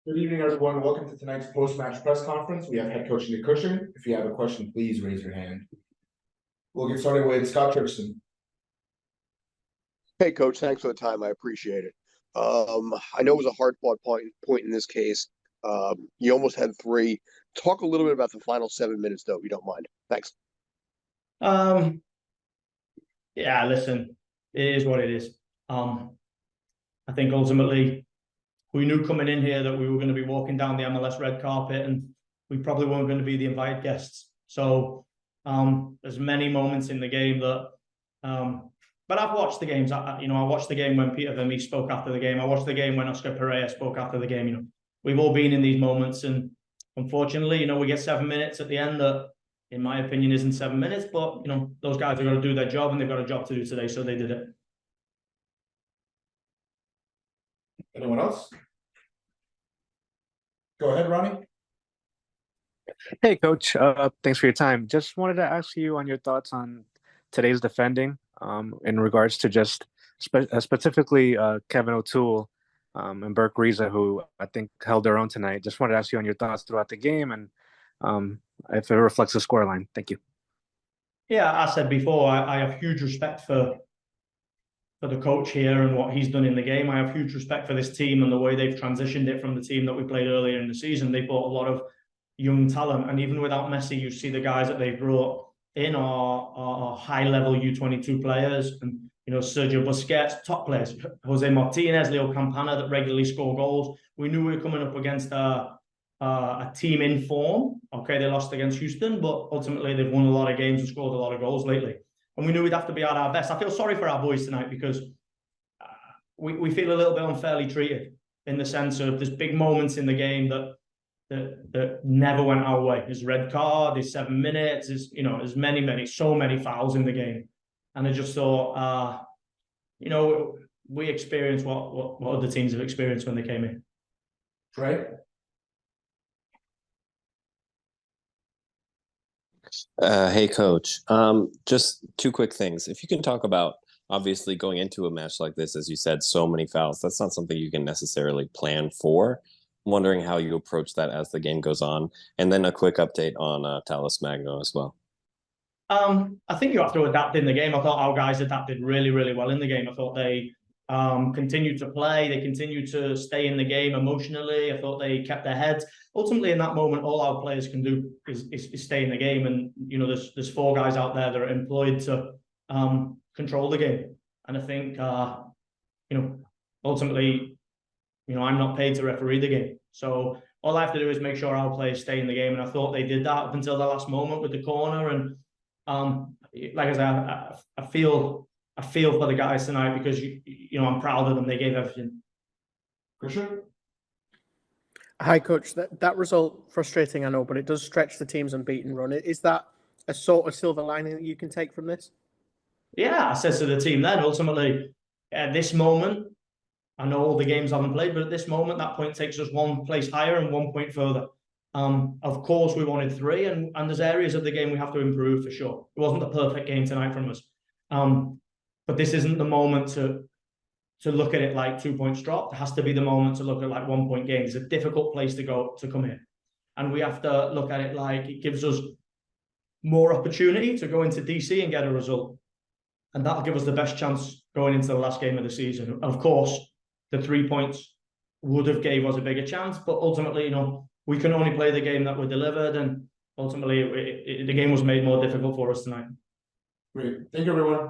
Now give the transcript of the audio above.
Good evening, everyone. Welcome to tonight's post-match press conference. We have head coach Nick Cushing. If you have a question, please raise your hand. We'll get started with Scott Turkson. Hey, Coach. Thanks for the time. I appreciate it. I know it was a hard-fought point in this case. You almost had three. Talk a little bit about the final 7 minutes, though, if you don't mind. Thanks. Yeah, listen, it is what it is. I think ultimately we knew coming in here that we were going to be walking down the MLS red carpet and we probably weren't going to be the invited guests. So there's many moments in the game that, but I've watched the games. I watched the game when Peter Vermees spoke after the game. I watched the game when Oscar Pereira spoke after the game. We've all been in these moments, and unfortunately, we get 7 minutes at the end that, in my opinion, isn't 7 minutes. But those guys are going to do their job, and they've got a job to do today, so they did it. Anyone else? Go ahead, Ronnie. Hey, Coach. Thanks for your time. Just wanted to ask you on your thoughts on today's defending in regards to just specifically Kevin O'Toole and Burke Riza, who I think held their own tonight. Just wanted to ask you on your thoughts throughout the game and if it reflects the scoreline. Thank you. Yeah, I said before, I have huge respect for the coach here and what he's done in the game. I have huge respect for this team and the way they've transitioned it from the team that we played earlier in the season. They brought a lot of young talent, and even without Messi, you see the guys that they've brought in are high-level U22 players, and Sergio Busquets, top players, Jose Martinez, Leo Campana, that regularly score goals. We knew we were coming up against a team in form. Okay, they lost against Houston, but ultimately they've won a lot of games and scored a lot of goals lately. And we knew we'd have to be at our best. I feel sorry for our boys tonight because we feel a little bit unfairly treated in the sense of there's big moments in the game that never went our way. There's red card, there's 7 minutes, there's so many fouls in the game. And I just thought, we experienced what other teams have experienced when they came in. Trey? Hey, Coach. Just two quick things. If you can talk about, obviously, going into a match like this, as you said, so many fouls, that's not something you can necessarily plan for. I'm wondering how you approach that as the game goes on. And then a quick update on Talis Magno as well. I think you have to adapt in the game. I thought our guys adapted really, really well in the game. I thought they continued to play. They continued to stay in the game emotionally. I thought they kept their heads. Ultimately, in that moment, all our players can do is stay in the game. And, there's 4 guys out there that are employed to control the game. And I think, ultimately, I'm not paid to referee the game. So all I have to do is make sure our players stay in the game. And I thought they did that up until the last moment with the corner. And like I said, I feel for the guys tonight because I'm proud of them. They gave everything. Christian? Hi, Coach. That result, frustrating, I know, but it does stretch the team's unbeaten run. Is that a sort of silver lining that you can take from this? Yeah, I said to the team then, ultimately, at this moment, I know all the games I haven't played, but at this moment, that point takes us 1 place higher and 1 point further. Of course, we wanted 3, and there's areas of the game we have to improve for sure. It wasn't the perfect game tonight from us. But this isn't the moment to look at it like 2 points dropped. It has to be the moment to look at like 1 point games. It's a difficult place to come in. And we have to look at it like it gives us more opportunity to go into DC and get a result. And that'll give us the best chance going into the last game of the season. Of course, the 3 points would have gave us a bigger chance, but ultimately, we can only play the game that we're delivered, and ultimately the game was made more difficult for us tonight. Great. Thank you, everyone.